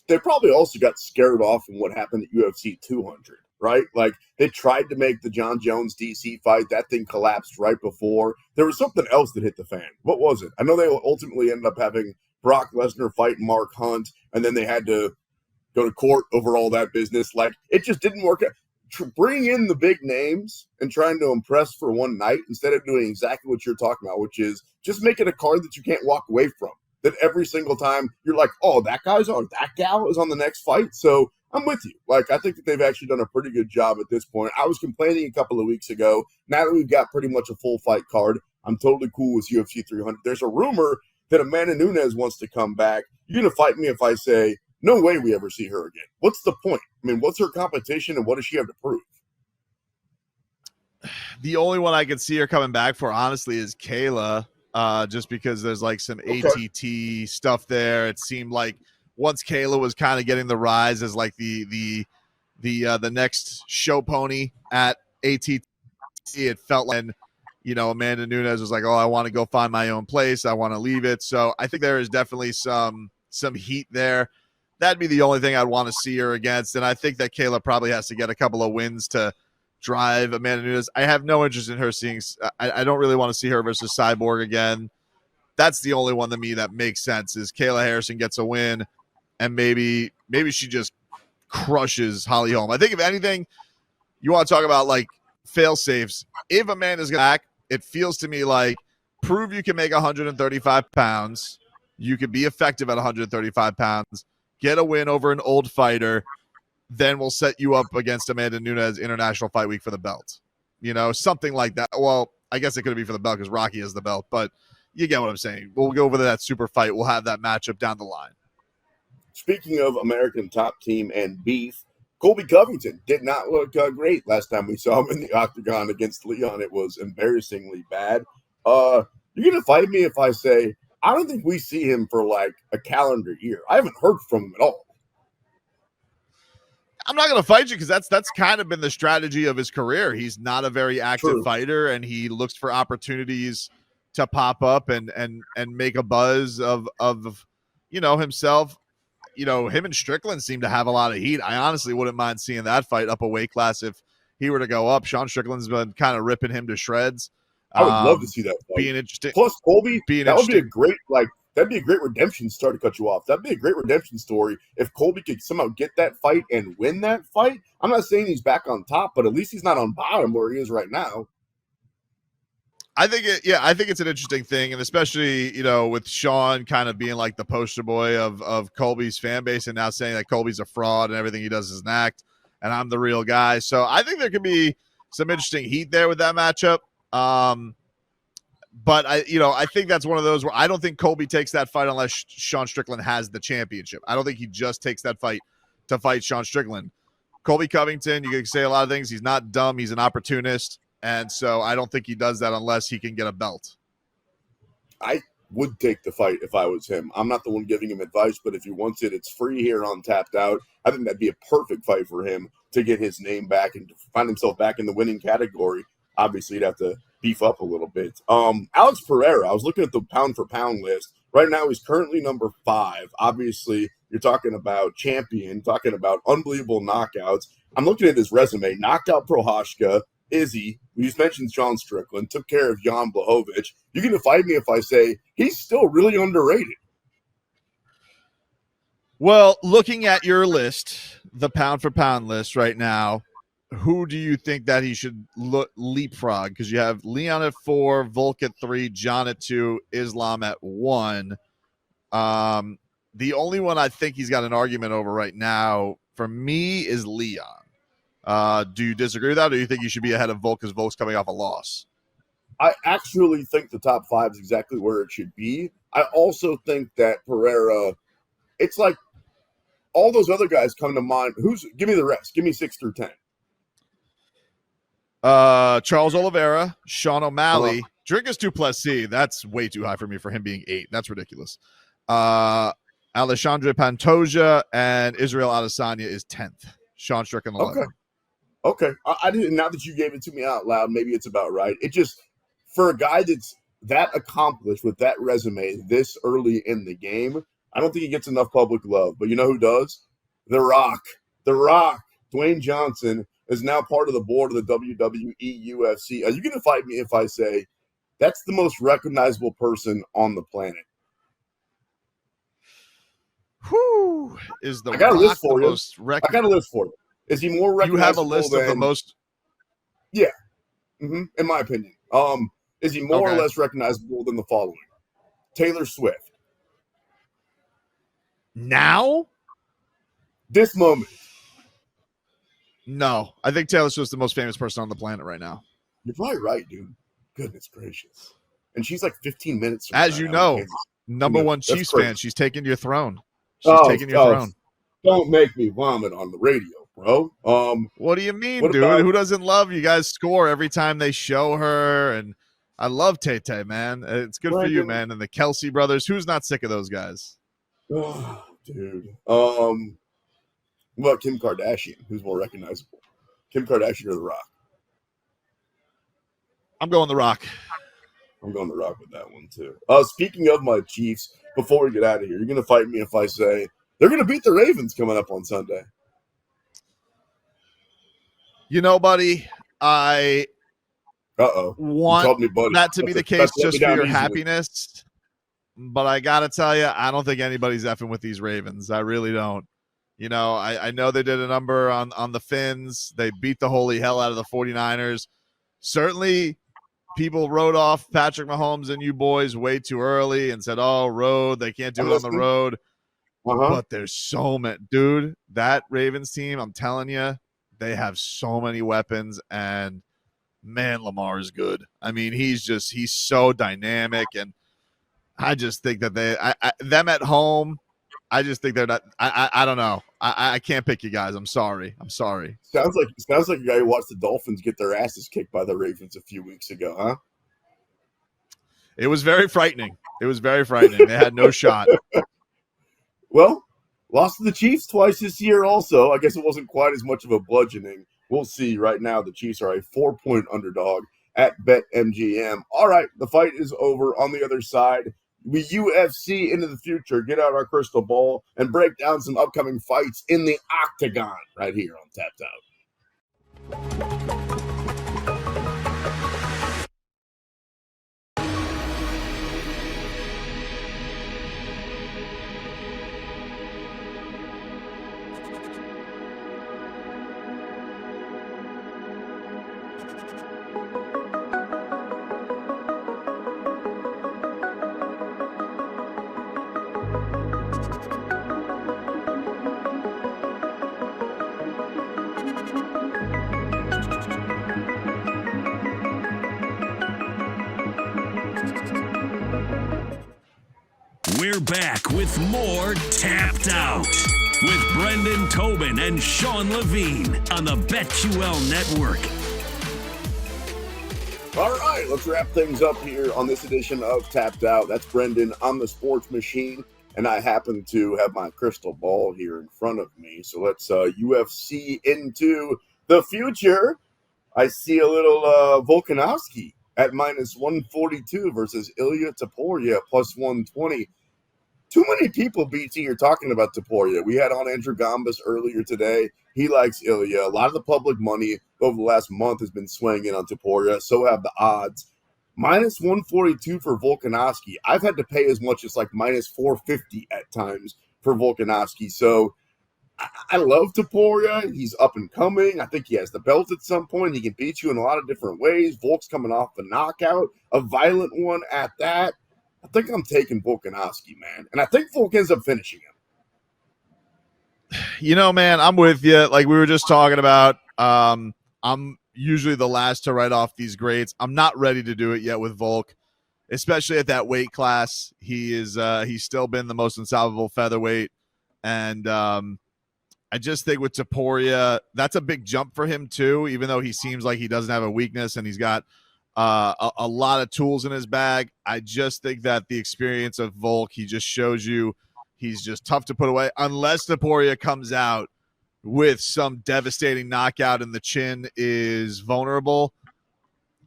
S2: They probably also got scared off from what happened at UFC 200. right? Like they tried to make the John Jones DC fight. That thing collapsed right before. There was something else that hit the fan. What was it? I know they ultimately ended up having Brock Lesnar fight Mark Hunt, and then they had to go to court over all that business. Like it just didn't work out. Bring in the big names and trying to impress for one night instead of doing exactly what you're talking about, which is just make it a card that you can't walk away from. That every single time you're like, oh, that guy's on, that gal is on the next fight. So I'm with you. Like, I think that they've actually done a pretty good job at this point. I was complaining a couple of weeks ago. Now that we've got pretty much a full fight card, I'm totally cool with UFC 300. There's a rumor that Amanda Nunes wants to come back. You're going to fight me if I say, no way we ever see her again. What's the point? I mean, what's her competition and what does she have to prove?
S3: The only one I could see her coming back for, honestly, is Kayla, just because there's like some ATT stuff there. It seemed like once Kayla was kind of getting the rise as like the next show pony at ATT, it felt like, you know, Amanda Nunes was like, oh, I want to go find my own place. I want to leave it. So I think there is definitely some heat there. That'd be the only thing I'd want to see her against. And I think that Kayla probably has to get a couple of wins to drive Amanda Nunes. I have no interest in her seeing. I don't really want to see her versus Cyborg again. That's the only one to me that makes sense is Kayla Harrison gets a win, and maybe she just crushes Holly Holm. I think if anything, you want to talk about like fail safes. If Amanda's back, it feels to me like prove you can make 135 pounds. You could be effective at 135 pounds. Get a win over an old fighter, then we'll set you up against Amanda Nunes International Fight Week for the belt. You know, something like that. Well, I guess it could be for the belt because Rocky has the belt, but you get what I'm saying. We'll go over that super fight. We'll have that matchup down the line.
S2: Speaking of American Top Team and beef, Colby Covington did not look great last time we saw him in the octagon against Leon. It was embarrassingly bad. You're going to fight me if I say, I don't think we see him for like a calendar year. I haven't heard from him at all.
S3: I'm not going to fight you because that's kind of been the strategy of his career. He's not a very active fighter, and he looks for opportunities to pop up and make a buzz of you know, himself. You know, him and Strickland seem to have a lot of heat. I honestly wouldn't mind seeing that fight up a weight class if he were to go up. Sean Strickland's been kind of ripping him to shreds.
S2: I would love to see that fight.
S3: Being interesting.
S2: Plus, Colby, that would be a great, that'd be a great redemption story to cut you off. That'd be a great redemption story if Colby could somehow get that fight and win that fight. I'm not saying he's back on top, but at least he's not on bottom where he is right now.
S3: I think it's an interesting thing, and especially, you know, with Sean kind of being like the poster boy of Colby's fan base and now saying that Colby's a fraud and everything he does is an act and I'm the real guy. So I think there could be some interesting heat there with that matchup. But I think that's one of those where I don't think Colby takes that fight unless Sean Strickland has the championship. I don't think he just takes that fight to fight Sean Strickland. Colby Covington, you can say a lot of things. He's not dumb. He's an opportunist. And so I don't think he does that unless he can get a belt.
S2: I would take the fight if I was him. I'm not the one giving him advice, but if he wants it, it's free here on Tapped Out. I think that'd be a perfect fight for him to get his name back and to find himself back in the winning category. Obviously, he'd have to beef up a little bit. Alex Pereira, I was looking at the pound-for-pound list. Right now, he's currently number 5. Obviously, you're talking about champion, talking about unbelievable knockouts. I'm looking at his resume. Knocked out Prohashka, Izzy. We just mentioned Sean Strickland. Took care of Jan Blachowicz. You're going to fight me if I say he's still really underrated.
S3: Well, looking at your list, the pound-for-pound list right now, who do you think that he should leapfrog? Because you have Leon at 4, Volk at 3, John at 2, Islam at 1. The only one I think he's got an argument over right now for me is Leon. Do you disagree with that, or do you think he should be ahead of Volk because Volk's coming off a loss?
S2: I actually think the top 5 is exactly where it should be. I also think that Pereira, it's like all those other guys come to mind. Give me the rest. Give me 6 through 10.
S3: Charles Oliveira, Sean O'Malley, Dricus Duplessis. That's way too high for me for him being 8. That's ridiculous. Alexandre Pantoja and Israel Adesanya is 10th. Sean Strickland 11th.
S2: Okay. I didn't. Now that you gave it to me out loud, maybe it's about right. It just, for a guy that's that accomplished with that resume this early in the game, I don't think he gets enough public love. But you know who does? The Rock, Dwayne Johnson. is now part of the board of the WWE UFC. Are you going to fight me if I say that's the most recognizable person on the planet?
S3: Who is the
S2: I got a
S3: Rock
S2: list
S3: the
S2: for you.
S3: most
S2: I got a list for you. Is he more
S3: You have a
S2: recognizable
S3: list
S2: than,
S3: of the most.
S2: Yeah, in my opinion. Is he more or
S3: Okay.
S2: less recognizable than the following? Taylor Swift.
S3: Now?
S2: This moment.
S3: No, I think Taylor Swift's the most famous person on the planet right now.
S2: You're probably right, dude. Goodness gracious. And she's like 15 minutes from
S3: As
S2: right
S3: you
S2: now in
S3: know,
S2: Kansas.
S3: number one
S2: That's
S3: Chiefs
S2: crazy.
S3: fan. She's taking your throne. She's taking your throne.
S2: Don't make me vomit on the radio, bro.
S3: What do you mean,
S2: what
S3: dude?
S2: about-
S3: Who doesn't love you guys score every time they show her? And I love Tay-Tay, man. It's good for you, man. And the Kelsey brothers. Who's not sick of those guys?
S2: Oh, dude. What about Kim Kardashian? Who's more recognizable? Kim Kardashian or The Rock?
S3: I'm going The Rock.
S2: I'm going The Rock with that one, too. Speaking of my Chiefs, before we get out of here, you're going to fight me if I say they're going to beat the Ravens coming up on Sunday.
S3: You know, buddy, I want that to be the case just for your happiness. But I got to tell you, I don't think anybody's effing with these Ravens. I really don't. You know, I know they did a number on the Finns. They beat the holy hell out of the 49ers. Certainly, people wrote off Patrick Mahomes and you boys way too early and said, oh, road, they can't do it on the road. But there's so many. Dude, that Ravens team, I'm telling you, they have so many weapons. And, man, Lamar is good. I mean, he's so dynamic. And I just think that them at home, I just think they're not. I don't know. I can't pick you guys. I'm sorry.
S2: Sounds like a guy who watched the Dolphins get their asses kicked by the Ravens a few weeks ago, huh?
S3: It was very frightening. They had no shot.
S2: Well, lost to the Chiefs twice this year also. I guess it wasn't quite as much of a bludgeoning. We'll see. Right now, the Chiefs are a 4-point underdog at BetMGM. All right, the fight is over. On the other side, we UFC into the future, get out our crystal ball, and break down some upcoming fights in the octagon right here on Tapped Out.
S1: We're back with more Tapped Out with Brendan Tobin and Sean Levine on the BetQL Network.
S2: All right, let's wrap things up here on this edition of Tapped Out. That's Brendan on the Sports Machine, and I happen to have my crystal ball here in front of me. So let's UFC into the future. I see a little Volkanovski at minus 142 versus Ilya Topuria plus 120. Too many people, BT, are talking about Topuria. We had on Andrew Gambas earlier today. He likes Ilya. A lot of the public money over the last month has been swinging in on Topuria. So have the odds. Minus 142 for Volkanovski. I've had to pay as much as like minus 450 at times for Volkanovski. So I love Topuria. He's up and coming. I think he has the belt at some point. He can beat you in a lot of different ways. Volk's coming off a knockout, a violent one at that. I think I'm taking Volkanovski, man. And I think Volk ends up finishing him.
S3: You know, man, I'm with you. Like we were just talking about, I'm usually the last to write off these grades. I'm not ready to do it yet with Volk, especially at that weight class. He's still been the most unstoppable featherweight. And I just think with Topuria, that's a big jump for him too, even though he seems like he doesn't have a weakness and he's got a lot of tools in his bag. I just think that the experience of Volk, he just shows you he's just tough to put away unless Topuria comes out with some devastating knockout and the chin is vulnerable.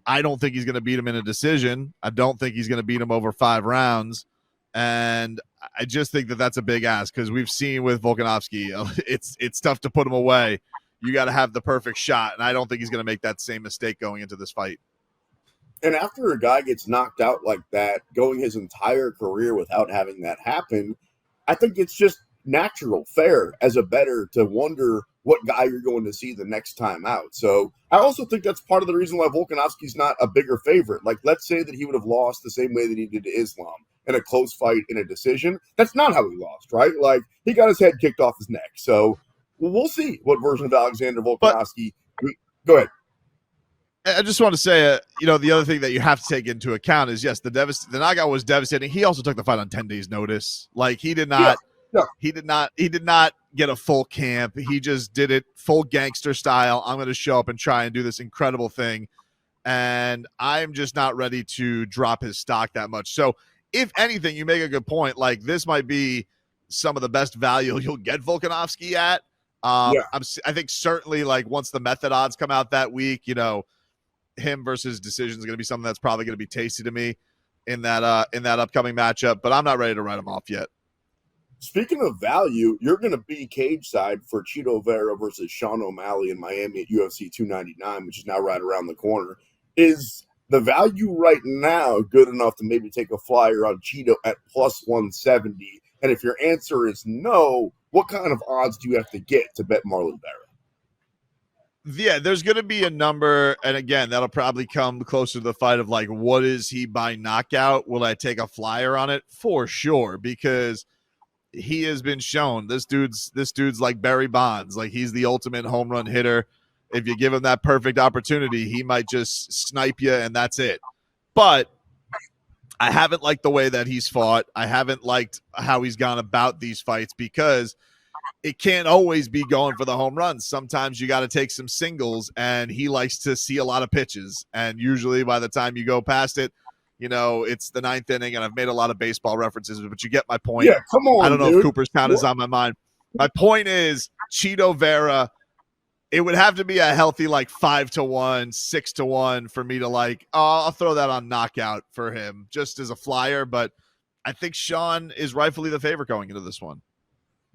S3: I don't think he's going to beat him in a decision. I don't think he's going to beat him over 5 rounds. And I just think that that's a big ask because we've seen with Volkanovski, it's tough to put him away. you got to have the perfect shot. And I don't think he's going to make that same mistake going into this fight.
S2: And after a guy gets knocked out like that, going his entire career without having that happen, I think it's just natural, fair as a bettor to wonder what guy you're going to see the next time out. So I also think that's part of the reason why Volkanovski's not a bigger favorite. Like, let's say that he would have lost the same way that he did to Islam in a close fight in a decision. That's not how he lost, right? Like, he got his head kicked off his neck. So we'll see what version of Alexander Volkanovski. Go ahead.
S3: I just want to say, the other thing that you have to take into account is, yes, the knockout was devastating. He also took the fight on 10 days' notice. Like, he did not.
S2: Yeah.
S3: He did not get a full camp. He just did it full gangster style. I'm going to show up and try and do this incredible thing. And I'm just not ready to drop his stock that much. So if anything, you make a good point. Like, this might be some of the best value you'll get Volkanovski at. I think certainly, like, once the method odds come out that week, him versus decision is going to be something that's probably going to be tasty to me in that upcoming matchup. But I'm not ready to write him off yet.
S2: Speaking of value, you're going to be cage side for Chito Vera versus Sean O'Malley in Miami at UFC 299, which is now right around the corner. Is the value right now good enough to maybe take a flyer on Chito at plus 170? And if your answer is no, what kind of odds do you have to get to bet Marlon Vera?
S3: Yeah, there's going to be a number, and again, that'll probably come closer to the fight of, like, what is he by knockout? Will I take a flyer on it? For sure, because he has been shown this dude's like Barry Bonds. Like, he's the ultimate home run hitter. If you give him that perfect opportunity, he might just snipe you, and that's it. But I haven't liked the way that he's fought. I haven't liked how he's gone about these fights, because it can't always be going for the home runs. Sometimes you got to take some singles, and he likes to see a lot of pitches. And usually by the time you go past it, it's the ninth inning, and I've made a lot of baseball references, but you get my point.
S2: Yeah, come on,
S3: I don't know
S2: dude.
S3: if Cooperstown is on my mind. My point is, Chito Vera, it would have to be a healthy, like, 5-1, 6-1 for me to, like, I'll throw that on knockout for him just as a flyer. But I think Sean is rightfully the favorite going into this one.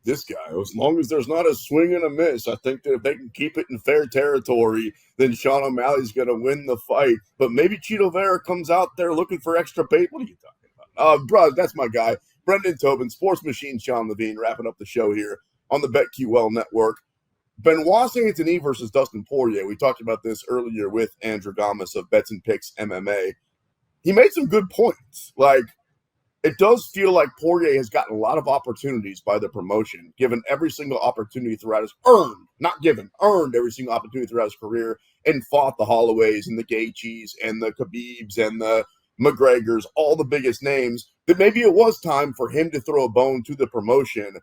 S2: This guy, as long as there's not a swing and a miss, I think that if they can keep it in fair territory, then Sean O'Malley's going to win the fight. But maybe Chito Vera comes out there looking for extra bait. What are you talking about? Bro, that's my guy, Brendan Tobin, Sports Machine Sean Levine, wrapping up the show here on the BetQL Network. Benoit Saint Denis versus Dustin Poirier. We talked about this earlier with Andrew Gomes of Bets and Picks MMA. He made some good points. Like, it does feel like Poirier has gotten a lot of opportunities by the promotion, given every single opportunity throughout his earned every single opportunity throughout his career, and fought the Holloways and the Gaethjes and the Khabibs and the McGregors, all the biggest names, that maybe it was time for him to throw a bone to the promotion.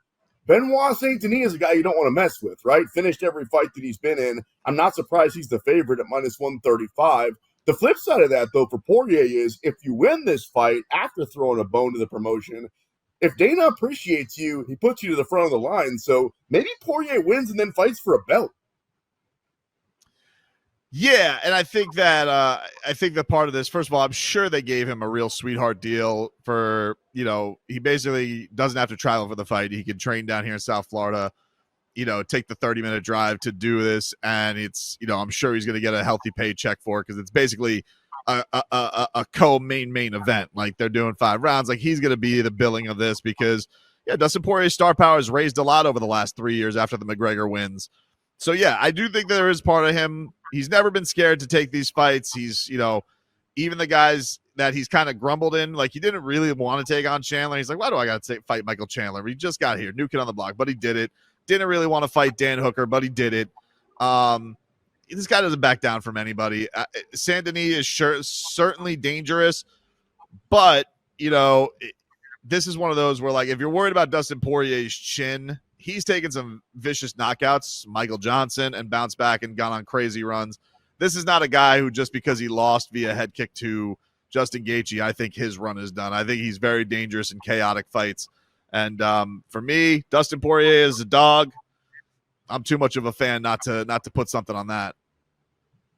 S2: Benoit Saint Denis is a guy you don't want to mess with, right? Finished every fight that he's been in. I'm not surprised he's the favorite at minus 135. The flip side of that, though, for Poirier is if you win this fight after throwing a bone to the promotion, if Dana appreciates you, he puts you to the front of the line. So maybe Poirier wins and then fights for a belt.
S3: Yeah, and I think that part of this, first of all, I'm sure they gave him a real sweetheart deal for, he basically doesn't have to travel for the fight. He can train down here in South Florida, take the 30-minute drive to do this. And it's, I'm sure he's going to get a healthy paycheck for it, because it's basically a co-main event. Like, they're doing 5 rounds. Like, he's going to be the billing of this because, Dustin Poirier's star power has raised a lot over the last 3 years after the McGregor wins. So, yeah, I do think there is part of him. He's never been scared to take these fights. He's, even the guys that he's kind of grumbled in, like, he didn't really want to take on Chandler. He's like, why do I got to fight Michael Chandler? He just got here, new kid on the block, but he did it. Didn't really want to fight Dan Hooker, but he did it. This guy doesn't back down from anybody. Saint Denis is certainly dangerous, but, this is one of those where, like, if you're worried about Dustin Poirier's chin, he's taken some vicious knockouts, Michael Johnson, and bounced back and gone on crazy runs. This is not a guy who, just because he lost via head kick to Justin Gaethje, I think his run is done. I think he's very dangerous in chaotic fights. And for me, Dustin Poirier is a dog. I'm too much of a fan not to put something on that.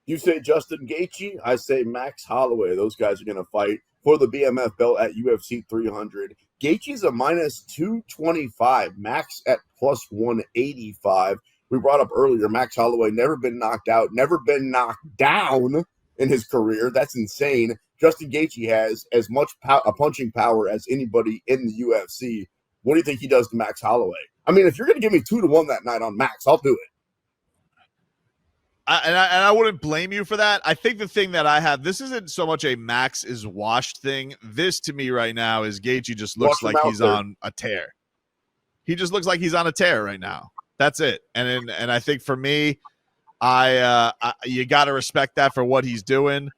S2: You say Justin Gaethje, I say Max Holloway. Those guys are going to fight for the BMF belt at UFC 300. Gaethje's a minus 225, Max at plus 185. we brought up earlier, Max Holloway never been knocked out, never been knocked down in his career. That's insane. Justin Gaethje has as much punching power as anybody in the UFC. What do you think he does to Max Holloway? I mean, if you're going to give me 2-1 that night on Max, I'll do it.
S3: I wouldn't blame you for that. I think the thing that I have, this isn't so much a Max is washed thing. This to me right now is Gaethje just looks like he's on a tear. He just looks like he's on a tear right now. That's it. And I think for me, you got to respect that for what he's doing.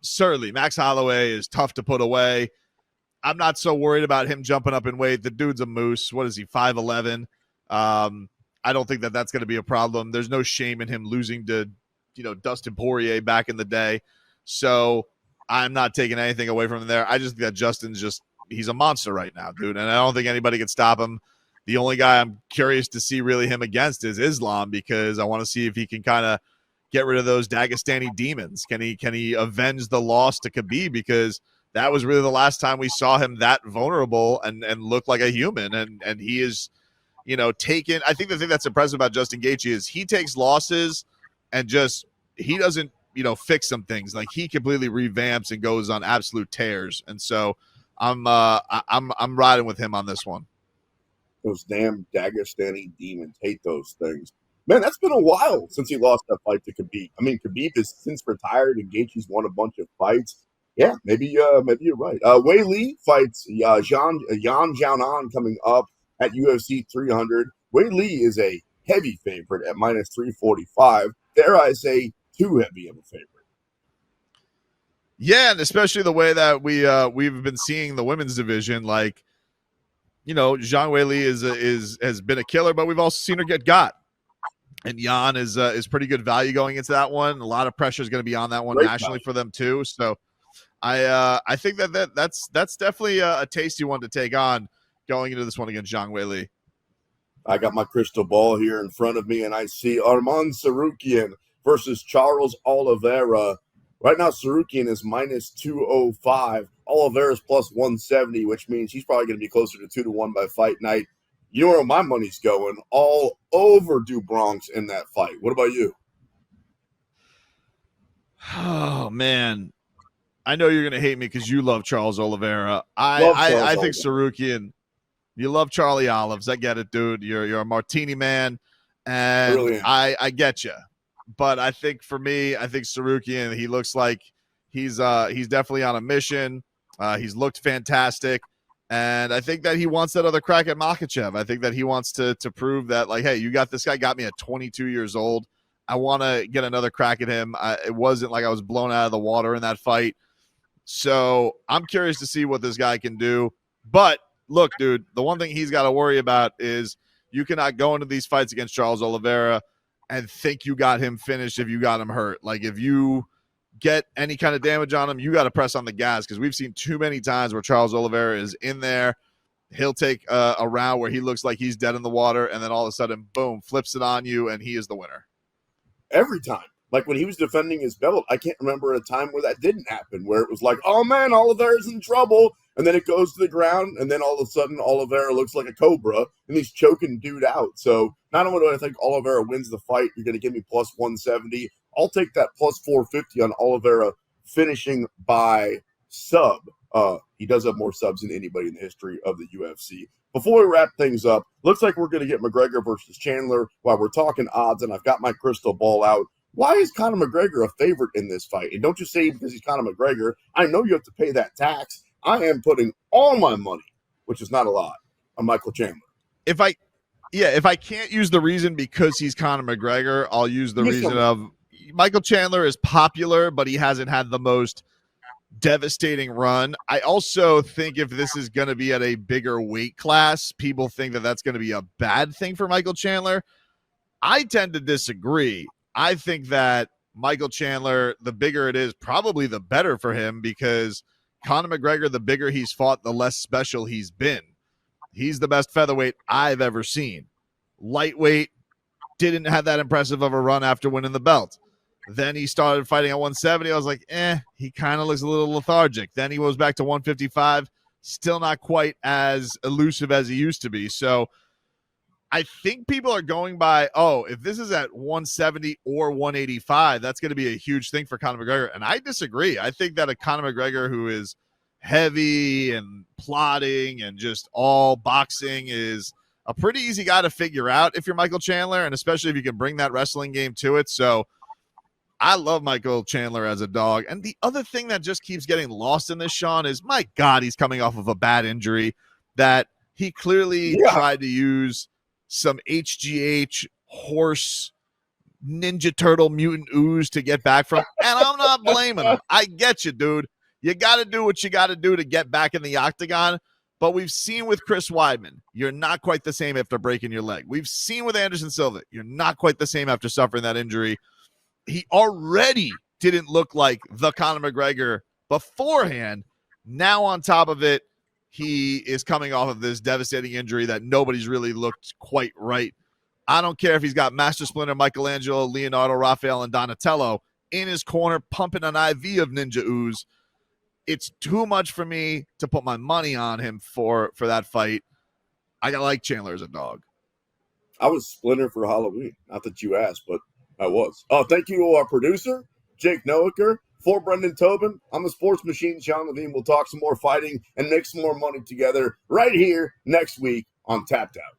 S3: Certainly, Max Holloway is tough to put away. I'm not so worried about him jumping up in weight. The dude's a moose. What is he, 5'11"? I don't think that that's going to be a problem. There's no shame in him losing to, Dustin Poirier back in the day. So I'm not taking anything away from him there. I just think that Justin's he's a monster right now, dude. And I don't think anybody can stop him. The only guy I'm curious to see really him against is Islam, because I want to see if he can kind of get rid of those Dagestani demons. Can he avenge the loss to Khabib? Because that was really the last time we saw him that vulnerable and look like a human. And he is, taken. I think the thing that's impressive about Justin Gaethje is he takes losses and he doesn't, fix some things. Like, he completely revamps and goes on absolute tears. And so I'm riding with him on this one.
S2: Those damn Dagestani demons, hate those things. Man, that's been a while since he lost that fight to Khabib. I mean, Khabib has since retired and Gaethje's won a bunch of fights. Yeah, maybe you're right. Wei Li fights Yan Xiaonan coming up at UFC 300. Wei Li is a heavy favorite at minus 345. Dare I say, too heavy of a favorite.
S3: Yeah, and especially the way that we've been seeing the women's division, like, Zhang Weili has been a killer, but we've also seen her get got. And Yan is pretty good value going into that one. A lot of pressure is going to be on that one nationally for them too. So I think that's definitely a tasty one to take on going into this one against Zhang Weili.
S2: I got my crystal ball here in front of me, and I see Arman Tsarukyan versus Charles Oliveira. Right now, Tsarukyan is minus 205. Oliveira's plus 170, which means he's probably going to be closer to 2-1 by fight night. You know where my money's going? All over Do Bronx in that fight. What about you?
S3: Oh, man. I know you're going to hate me because you love Charles Oliveira. I think Tsarukyan, you love Charlie Olives. I get it, dude. You're a martini man, and really I get you. But I think for me, I think Tsarukyan, he looks like he's definitely on a mission. He's looked fantastic. And I think that he wants that other crack at Makhachev. I think that he wants to prove that, like, hey, you got this guy, got me at 22 years old. I want to get another crack at him. It wasn't like I was blown out of the water in that fight. So I'm curious to see what this guy can do. But look, dude, the one thing he's got to worry about is you cannot go into these fights against Charles Oliveira and think you got him finished if you got him hurt. Like, if you get any kind of damage on him, you got to press on the gas, because we've seen too many times where Charles Oliveira is in there. He'll take a round where he looks like he's dead in the water, and then all of a sudden, boom, flips it on you, and he is the winner.
S2: Every time. Like, when he was defending his belt, I can't remember a time where that didn't happen, where it was like, oh, man, Oliveira's in trouble, and then it goes to the ground, and then all of a sudden, Oliveira looks like a cobra, and he's choking dude out. So not only do I think Oliveira wins the fight, you're going to give me plus 170. I'll take that plus 450 on Oliveira finishing by sub. He does have more subs than anybody in the history of the UFC. Before we wrap things up, looks like we're going to get McGregor versus Chandler while we're talking odds, and I've got my crystal ball out. Why is Conor McGregor a favorite in this fight? And don't just say because he's Conor McGregor. I know you have to pay that tax. I am putting all my money, which is not a lot, on Michael Chandler.
S3: If I can't use the reason because he's Conor McGregor, I'll use the reason of Michael Chandler is popular, but he hasn't had the most devastating run. I also think if this is going to be at a bigger weight class, people think that that's going to be a bad thing for Michael Chandler. I tend to disagree. I think that Michael Chandler, the bigger it is, probably the better for him, because Conor McGregor, the bigger he's fought, the less special he's been. He's the best featherweight I've ever seen. Lightweight, didn't have that impressive of a run after winning the belt. Then he started fighting at 170. I was like, he kind of looks a little lethargic. Then he goes back to 155. Still not quite as elusive as he used to be. So I think people are going by, if this is at 170 or 185, that's going to be a huge thing for Conor McGregor. And I disagree. I think that a Conor McGregor who is heavy and plotting and just all boxing is a pretty easy guy to figure out if you're Michael Chandler, and especially if you can bring that wrestling game to it. So I love Michael Chandler as a dog. And the other thing that just keeps getting lost in this, Sean, is, my God, he's coming off of a bad injury that he clearly tried to use some HGH horse Ninja Turtle mutant ooze to get back from. And I'm not blaming him. I get you, dude. You got to do what you got to do to get back in the octagon. But we've seen with Chris Weidman, you're not quite the same after breaking your leg. We've seen with Anderson Silva, you're not quite the same after suffering that injury. He already didn't look like the Conor McGregor beforehand. Now on top of it, he is coming off of this devastating injury that nobody's really looked quite right. I don't care if he's got Master Splinter, Michelangelo, Leonardo, Raphael, and Donatello in his corner pumping an IV of Ninja Ooze. It's too much for me to put my money on him for that fight. I like Chandler as a dog.
S2: I was Splinter for Halloween. Not that you asked, but I was. Thank you, our producer, Jake Noaker. For Brendan Tobin, I'm the sports machine, Sean Levine. We'll talk some more fighting and make some more money together right here next week on Tapped Out.